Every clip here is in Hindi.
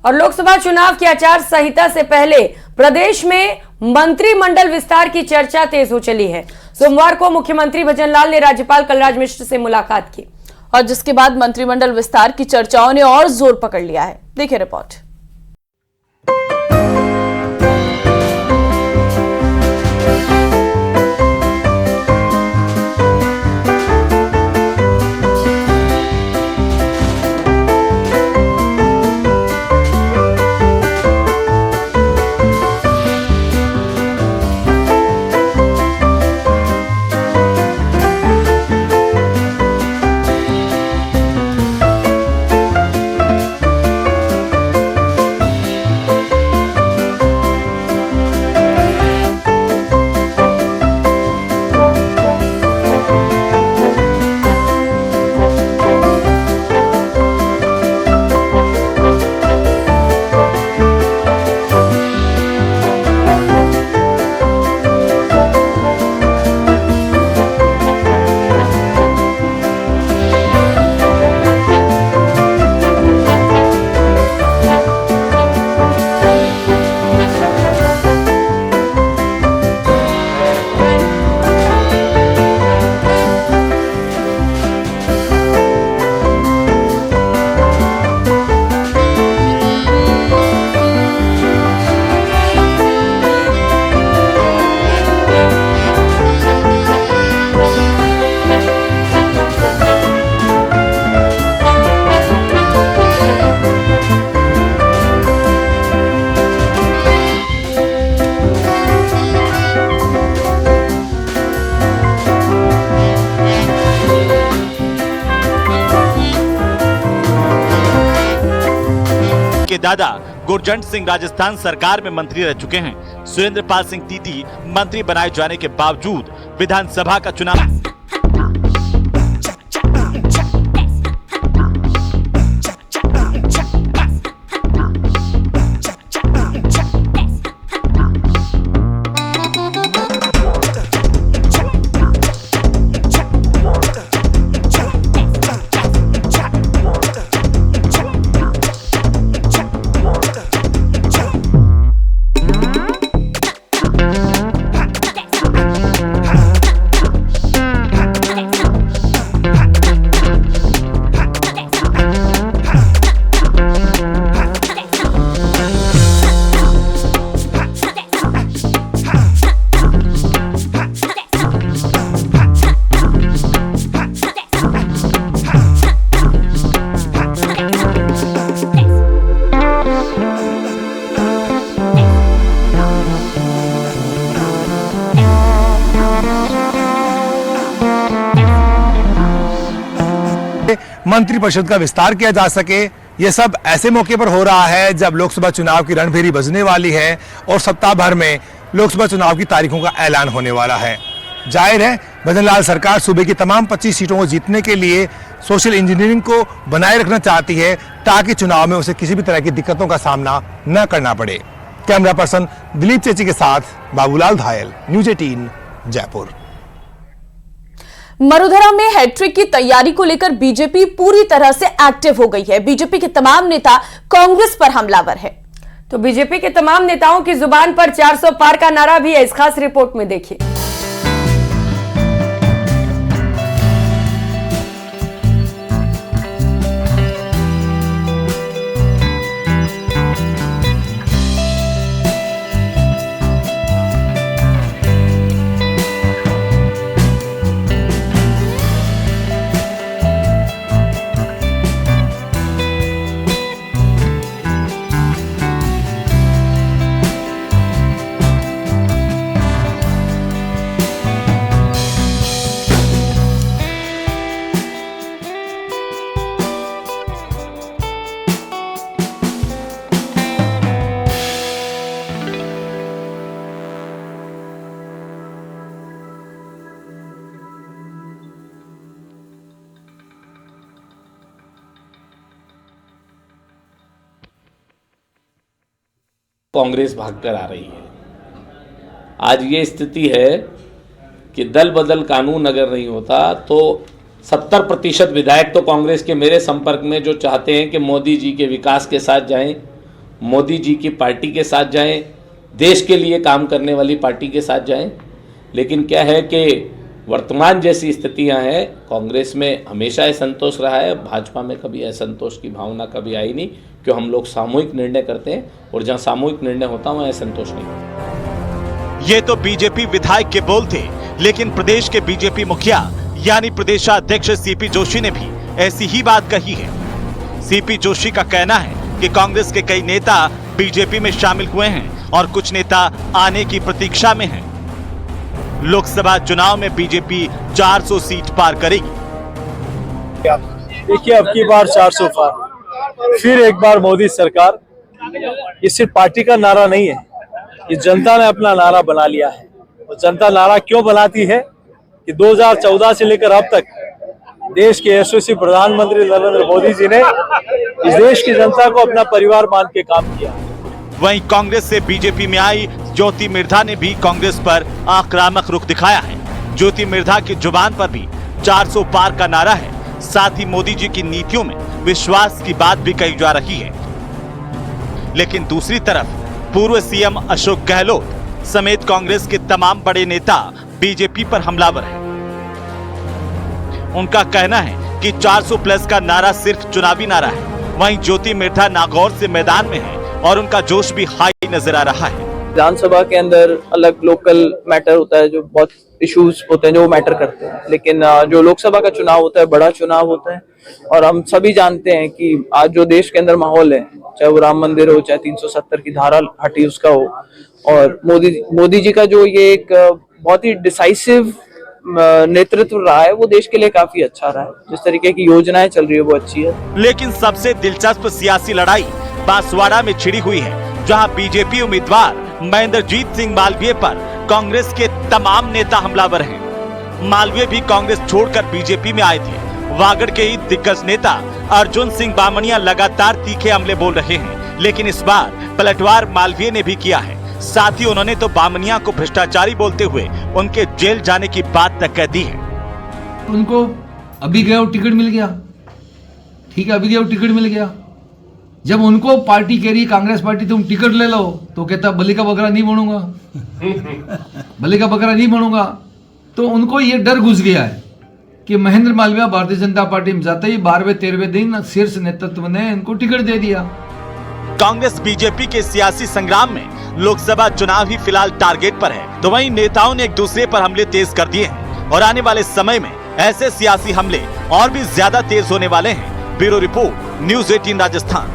और लोकसभा चुनाव की आचार संहिता से पहले प्रदेश में मंत्रिमंडल विस्तार की चर्चा तेज हो चली है। सोमवार को मुख्यमंत्री भजनलाल ने राज्यपाल कलराज मिश्र से मुलाकात की और जिसके बाद मंत्रिमंडल विस्तार की चर्चाओं ने और जोर पकड़ लिया है। देखिए रिपोर्ट। के दादा गुरजंट सिंह राजस्थान सरकार में मंत्री रह चुके हैं। सुरेंद्र पाल सिंह टीटी मंत्री बनाए जाने के बावजूद विधानसभा का चुनाव मंत्रिपरिषद का विस्तार किया जा सके। यह सब ऐसे मौके पर हो रहा है जब लोकसभा चुनाव की रणभेरी बजने वाली है और सप्ताह भर में लोकसभा चुनाव की तारीखों का ऐलान होने वाला है। जाहिर है भजनलाल सरकार सूबे की तमाम 25 सीटों को जीतने के लिए सोशल इंजीनियरिंग को बनाए रखना चाहती है ताकि चुनाव में उसे किसी भी तरह की दिक्कतों का सामना न करना पड़े। कैमरा पर्सन दिलीप चेची के साथ बाबूलाल धायल, न्यूज़ 18 जयपुर। मरुधरा में हैट्रिक की तैयारी को लेकर बीजेपी पूरी तरह से एक्टिव हो गई है। बीजेपी के तमाम नेता कांग्रेस पर हमलावर है। तो बीजेपी के तमाम नेताओं की जुबान पर 400 पार का नारा भी है। इस खास रिपोर्ट में देखिए। कांग्रेस भागकर आ रही है। आज ये स्थिति है कि दल बदल कानून अगर नहीं होता तो 70% विधायक तो कांग्रेस के मेरे संपर्क में जो चाहते हैं कि मोदी जी के विकास के साथ जाएं मोदी जी की पार्टी के साथ जाएं, देश के लिए काम करने वाली पार्टी के साथ जाएं। लेकिन क्या है कि वर्तमान जैसी स्थितियां हैं, कांग्रेस में हमेशा असंतोष रहा है, भाजपा में कभी असंतोष की भावना कभी आई नहीं, क्यों हम लोग सामूहिक निर्णय करते हैं और जहां सामूहिक निर्णय होता है वहां असंतोष नहीं होता। ये तो बीजेपी विधायक के बोल थे, लेकिन प्रदेश के बीजेपी मुखिया यानी प्रदेशाध्यक्ष सीपी जोशी ने भी ऐसी ही बात कही है। सीपी जोशी का कहना है कि कांग्रेस के कई नेता बीजेपी में शामिल हुए हैं और कुछ नेता आने की प्रतीक्षा में हैं। लोकसभा चुनाव में बीजेपी 400 सीट पार करेगी। देखिए, अब की बार 400 पार, फिर एक बार मोदी सरकार। ये सिर्फ पार्टी का नारा नहीं है, ये जनता ने अपना नारा बना लिया है। और जनता नारा क्यों बनाती है कि 2014 से लेकर अब तक देश के यशस्वी प्रधानमंत्री नरेंद्र मोदी जी ने इस देश की जनता को अपना परिवार मान के काम किया। वहीं कांग्रेस से बीजेपी में आई ज्योति मिर्धा ने भी कांग्रेस पर आक्रामक रुख दिखाया है। ज्योति मिर्धा की जुबान पर भी 400 पार का नारा है। साथ ही मोदी जी की नीतियों में विश्वास की बात भी कही जा रही है। लेकिन दूसरी तरफ पूर्व सीएम अशोक गहलोत समेत कांग्रेस के तमाम बड़े नेता बीजेपी पर हमलावर हैं। उनका कहना है कि 400 प्लस का नारा सिर्फ चुनावी नारा है। वहीं ज्योति मिर्धा नागौर से मैदान में है और उनका जोश भी हाई नजर आ रहा है। विधानसभा के अंदर अलग लोकल मैटर होता है, जो बहुत इश्यूज होते हैं जो मैटर करते हैं, लेकिन जो लोकसभा का चुनाव होता है बड़ा चुनाव होता है। और हम सभी जानते हैं कि आज जो देश के अंदर माहौल है, चाहे वो राम मंदिर हो, चाहे 370 की धारा हटी उसका हो, और मोदी जी का जो ये एक बहुत ही डिसाइसिव नेतृत्व रहा है, वो देश के लिए काफी अच्छा रहा है। जिस तरीके की योजनाएं चल रही है वो अच्छी है। लेकिन सबसे दिलचस्प सियासी लड़ाई बांसवाड़ा में छिड़ी हुई है, जहां बीजेपी उम्मीदवार महेंद्रजीत सिंह मालवीय पर कांग्रेस के तमाम नेता हमलावर हैं। मालवीय भी कांग्रेस छोड़कर बीजेपी में आए थे। वागड़ के ही दिग्गज नेता अर्जुन सिंह बामणिया लगातार तीखे हमले बोल रहे हैं, लेकिन इस बार पलटवार मालवीय ने भी किया है। साथ ही उन्होंने तो बामणिया को भ्रष्टाचारी बोलते हुए उनके जेल जाने की बात तक कह दी है। उनको अभी गए और टिकट मिल गया, ठीक है, अभी गए और टिकट मिल गया। जब उनको पार्टी कह रही है कांग्रेस पार्टी तुम टिकट ले लो, तो कहता बलि का बकरा नहीं बनूंगा, बलि का बकरा नहीं बनूंगा। तो उनको ये डर घुस गया है कि महेंद्र मालवीय भारतीय जनता पार्टी में जाते ही 12वें-13वें दिन शीर्ष नेतृत्व ने इनको टिकट दे दिया। कांग्रेस बीजेपी के सियासी संग्राम में लोकसभा चुनाव ही फिलहाल टारगेट पर है, तो वहीं नेताओं ने एक दूसरे पर हमले तेज कर दिए हैं और आने वाले समय में ऐसे सियासी हमले और भी ज्यादा तेज होने वाले हैं। Bureau report, news 18 Rajasthan.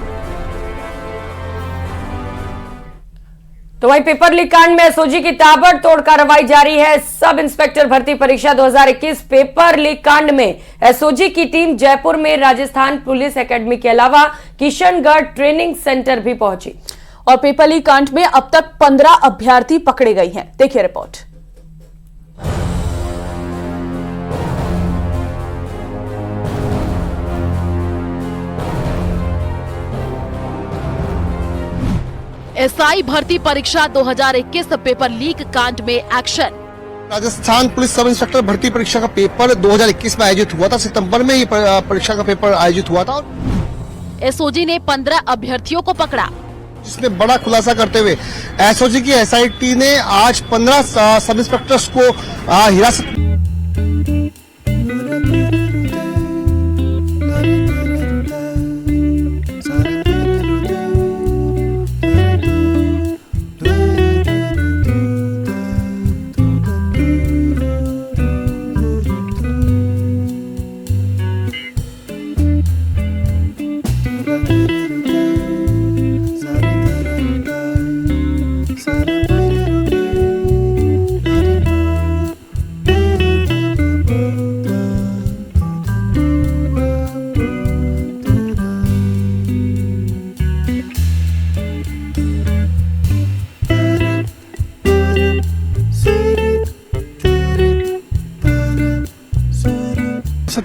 तो वहीं पेपर लीक कांड में एसओजी की ताबड़तोड़ कार्रवाई जारी है। सब इंस्पेक्टर भर्ती परीक्षा 2021 पेपर लीक कांड में एसओजी की टीम जयपुर में राजस्थान पुलिस एकेडमी के अलावा किशनगढ़ ट्रेनिंग सेंटर भी पहुंची। और पेपर लीक कांड में अब तक 15 अभ्यर्थी पकड़े गए हैं। देखिए रिपोर्ट। एसआई भर्ती परीक्षा 2021 पेपर लीक कांड में action. Rajasthan police sub inspector भर्ती परीक्षा का पेपर 2021 में आयोजित हुआ था। सितंबर में ये परीक्षा का पेपर आयोजित हुआ था। एसओजी ने 15 अभ्यर्थियों को पकड़ा, जिसमें बड़ा खुलासा करते हुए एसओजी की एसआईटी ने आज 15 सब इंस्पेक्टर्स को हिरासत।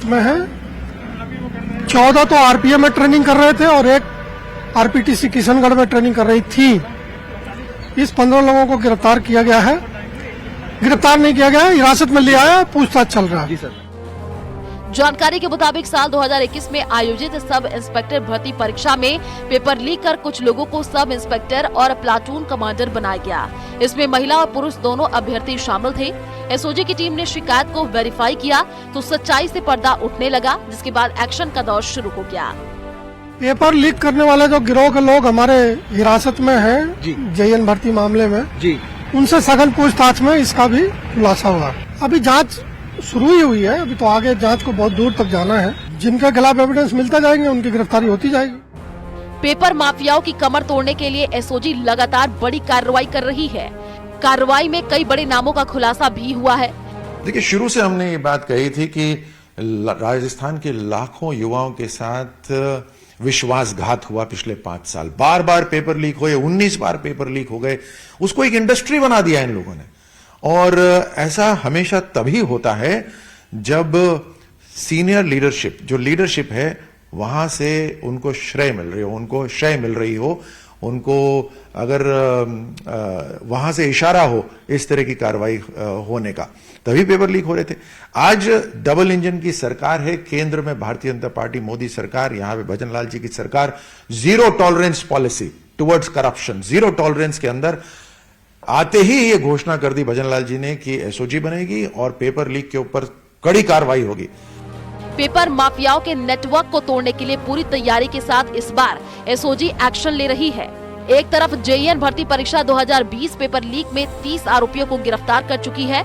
में है 14 तो आरपीएम में ट्रेनिंग कर रहे थे और एक आरपीटीसी किशनगढ़ में ट्रेनिंग कर रही थी। इस 15 लोगों को गिरफ्तार किया गया है। गिरफ्तार नहीं किया गया है, हिरासत में लिया है, पूछताछ चल रहा है। जानकारी के मुताबिक साल 2021 में आयोजित सब इंस्पेक्टर भर्ती परीक्षा में पेपर लीक कर कुछ लोगों को सब इंस्पेक्टर और प्लाटून कमांडर बनाया गया। इसमें महिला और पुरुष दोनों अभ्यर्थी शामिल थे। एसओजी की टीम ने शिकायत को वेरीफाई किया तो सच्चाई से पर्दा उठने लगा, जिसके बाद एक्शन का दौर शुरू हो गया। पेपर लीक करने वाले जो गिरोह के लोग हमारे हिरासत में हैं जेईएन भर्ती मामले में जी, उनसे सघन पूछताछ में इसका भी खुलासा हुआ। अभी जांच शुरू ही हुई है, अभी तो आगे जांच को बहुत दूर तक जाना है। जिनके खिलाफ एविडेंस मिलता जाएंगे उनकी गिरफ्तारी होती जाएगी। पेपर माफियाओं की कमर तोड़ने के लिए एसओजी लगातार बड़ी कार्रवाई कर रही है। कार्रवाई में कई बड़े नामों का खुलासा भी हुआ है। देखिए, शुरू से हमने ये बात कही थी कि राजस्थान के लाखों युवाओं के साथ विश्वासघात हुआ पिछले 5 साल। बार बार पेपर लीक हुए, 19 बार पेपर लीक हो गए। उसको एक इंडस्ट्री बना दिया इन लोगों ने। और ऐसा हमेशा तभी होता है जब सीनियर लीडरशिप, जो लीडरशिप है, वहां से उनको श्रेय मिल रही हो, उनको अगर वहां से इशारा हो इस तरह की कार्रवाई होने का, तभी पेपर लीक हो रहे थे। आज डबल इंजन की सरकार है, केंद्र में भारतीय जनता पार्टी मोदी सरकार, यहां पे भजन लाल जी की सरकार। Zero tolerance policy towards corruption, zero tolerance के अंदर आते ही ये घोषणा कर दी भजन लाल जी ने कि एसओजी बनेगी और पेपर लीक के ऊपर कड़ी कार्रवाई होगी। पेपर माफियाओं के नेटवर्क को तोड़ने के लिए पूरी तैयारी के साथ इस बार एसओजी एक्शन ले रही है। एक तरफ जेईएन भर्ती परीक्षा 2020 पेपर लीक में 30 आरोपियों को गिरफ्तार कर चुकी है,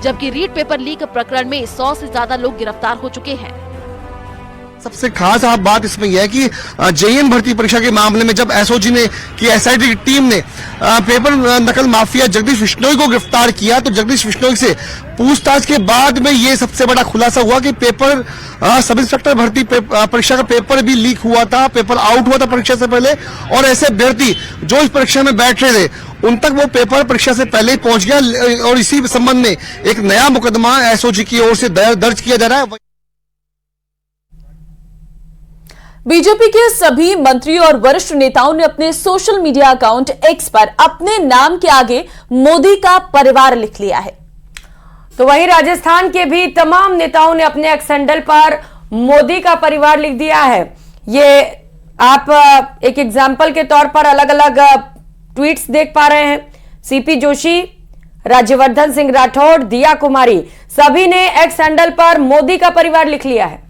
जबकि रीट पेपर लीक प्रकरण में 100 से ज्यादा लोग गिरफ्तार हो चुके हैं। सबसे खास बात इसमें यह है कि जेईएन भर्ती परीक्षा के मामले में जब एसओजी ने की एसआईटी की टीम ने पेपर नकल माफिया जगदीश बिश्नोई को गिरफ्तार किया, तो जगदीश बिश्नोई से पूछताछ के बाद में ये सबसे बड़ा खुलासा हुआ कि पेपर सब इंस्पेक्टर भर्ती परीक्षा का पेपर भी लीक हुआ था, पेपर आउट हुआ था परीक्षा से पहले। और ऐसे अभ्यर्थी जो इस परीक्षा में बैठ रहे थे उन तक वो पेपर परीक्षा से पहले ही पहुंच गया। और इसी संबंध में एक नया मुकदमा एसओजी की ओर से दर्ज किया जा रहा है। बीजेपी के सभी मंत्री और वरिष्ठ नेताओं ने अपने सोशल मीडिया अकाउंट एक्स पर अपने नाम के आगे मोदी का परिवार लिख लिया है। तो वहीं राजस्थान के भी तमाम नेताओं ने अपने एक्स हैंडल पर मोदी का परिवार लिख दिया है। ये आप एक एग्जाम्पल के तौर पर अलग अलग ट्वीट्स देख पा रहे हैं। सीपी जोशी, राज्यवर्धन सिंह राठौड़, दिया कुमारी, सभी ने एक्स हैंडल पर मोदी का परिवार लिख लिया है।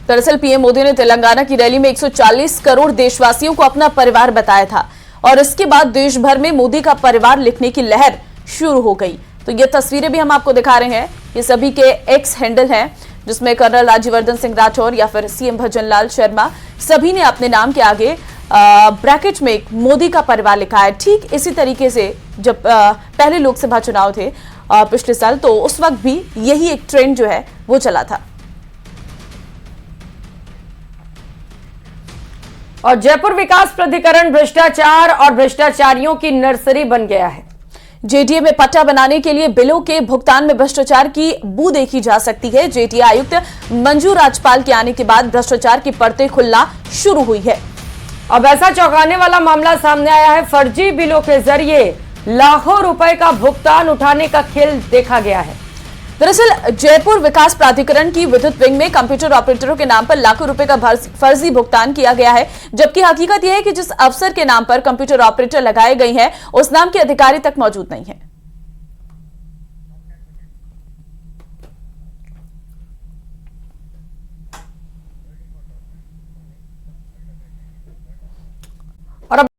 दरअसल पीएम मोदी ने तेलंगाना की रैली में 140 करोड़ देशवासियों को अपना परिवार बताया था और इसके बाद देश भर में मोदी का परिवार लिखने की लहर शुरू हो गई। तो ये तस्वीरें भी हम आपको दिखा रहे हैं, ये सभी के एक्स हैंडल हैं, जिसमें कर्नल राज्यवर्धन सिंह राठौर या फिर सीएम भजन लाल शर्मा, सभी ने अपने नाम के आगे ब्रैकेट में एक मोदी का परिवार लिखा है। ठीक इसी तरीके से जब पहले लोकसभा चुनाव थे पिछले साल, तो उस वक्त भी यही एक ट्रेंड जो है वो चला था। और जयपुर विकास प्राधिकरण भ्रष्टाचार और भ्रष्टाचारियों की नर्सरी बन गया है। जेटीए में पट्टा बनाने के लिए बिलों के भुगतान में भ्रष्टाचार की बू देखी जा सकती है। जेटीए आयुक्त मंजू राजपाल के आने के बाद भ्रष्टाचार की परतें खुलना शुरू हुई है। अब ऐसा चौंकाने वाला मामला सामने आया है, फर्जी बिलों के जरिए लाखों रुपए का भुगतान उठाने का खेल देखा गया है। दरअसल जयपुर विकास प्राधिकरण की विद्युत विंग में कंप्यूटर ऑपरेटरों के नाम पर लाखों रुपए का फर्जी भुगतान किया गया है, जबकि हकीकत यह है कि जिस अफसर के नाम पर कंप्यूटर ऑपरेटर लगाए गए हैं उस नाम के अधिकारी तक मौजूद नहीं है।